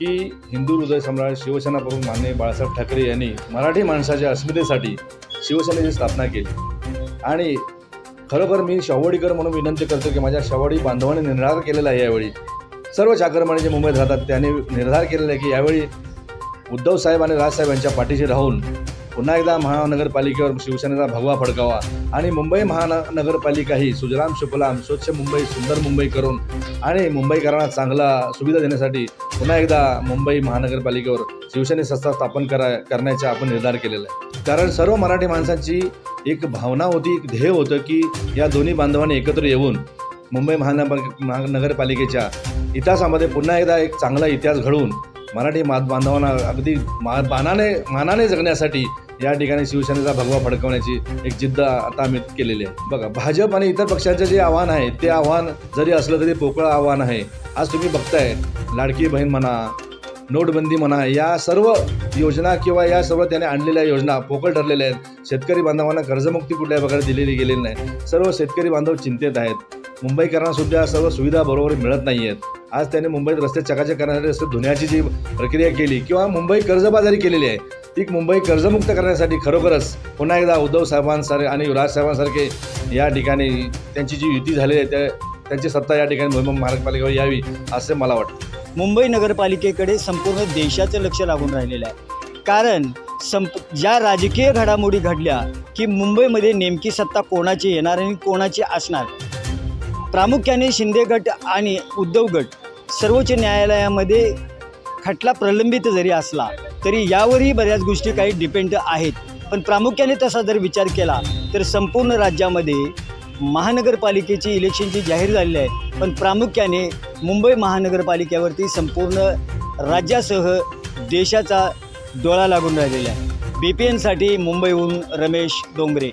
की हिंदू हृदय सम्राट शिवसेना प्रमुख माननीय बाळासाहेब ठाकरे यांनी मराठी माणसाच्या अस्मितेसाठी शिवसेनेची स्थापना केली। आणि खरोखर मी शावडीकर म्हणून विनंती करतो की माझ्या शावडी बांधवांनी निर्धार केलेला आहे, यावेळी सर्व चाकरमानी जे मुंबईत राहतात त्यांनी निर्धार केलेला आहे की यावेळी उद्धव साहेब आणि राजसाहेब यांच्या पाठीशी राहून पुन्हा एकदा महानगरपालिकेवर शिवसेनेचा भगवा फडकावा आणि मुंबई महानगरपालिका ही सुजलाम सुफलाम स्वच्छ मुंबई सुंदर मुंबई करून आणि मुंबईकरांना चांगला सुविधा देण्यासाठी पुन्हा एकदा मुंबई महानगरपालिकेवर शिवसेने सत्ता स्थापन करण्याचा आपण निर्धार केलेला आहे। कारण सर्व मराठी माणसांची एक भावना होती, एक ध्येय होतं की या दोन्ही बांधवांनी एकत्र येऊन मुंबई महानगरपालिकेच्या इतिहासामध्ये पुन्हा एकदा एक चांगला इतिहास घडवून मराठी बांधवांना अगदी मानाने जगण्यासाठी या ठिकाणी शिवसेनेचा भगवा फडकवण्याची एक जिद्द आता आम्ही केलेली आहे। बघा, भाजप आणि इतर पक्षांचे जे आव्हान आहे ते आव्हान जरी असलं तरी पोकळ आव्हान आहे। आज तुम्ही बघताय लाडकी बहीण म्हणा, नोटबंदी म्हणा, या सर्व योजना किंवा या सर्व त्याने आणलेल्या योजना पोकळ ठरलेल्या आहेत। शेतकरी बांधवांना कर्जमुक्ती कुठल्याही प्रकारे दिलेली गेलेली नाही। सर्व शेतकरी बांधव चिंतेत आहेत। मुंबईकरांना सुद्धा सर्व सुविधा बरोबर मिळत नाही आहेत। आज त्यांनी मुंबईत रस्ते चकाचक करण्यासाठी रस्ते धुण्याची जी प्रक्रिया केली किंवा मुंबई कर्जबाजारी केलेली आहे, ती मुंबई कर्जमुक्त करण्यासाठी खरोखरच पुन्हा एकदा उद्धव साहेबांसारखे आणि राजसाहेबांसारखे या ठिकाणी त्यांची जी युती झालेली आहे त्यांची सत्ता या ठिकाणी मुंबई महानगरपालिकेवर यावी असे मला वाटतं। मुंबई नगरपालिकेकडे संपूर्ण देशाचं लक्ष लागून राहिलेलं आहे। कारण ज्या राजकीय घडामोडी घडल्या की मुंबईमध्ये नेमकी सत्ता कोणाची येणार आणि कोणाची असणार, प्रामुख्याने शिंदे गट आणि उद्धव गट सर्वोच्च न्यायालयामध्ये खटला प्रलंबित जरी असला तरी यावरही बऱ्याच गोष्टी काही डिपेंड आहेत। पण प्रामुख्याने तसा जर विचार केला तर संपूर्ण राज्यामध्ये महानगरपालिकेची इलेक्शनची जाहीर झालेली आहे, पण प्रामुख्याने मुंबई महानगरपालिकेवरती संपूर्ण राज्यासह देशाचा डोळा लागून राहिलेला आहे। BPNसाठी मुंबईहून रमेश डोंगरे।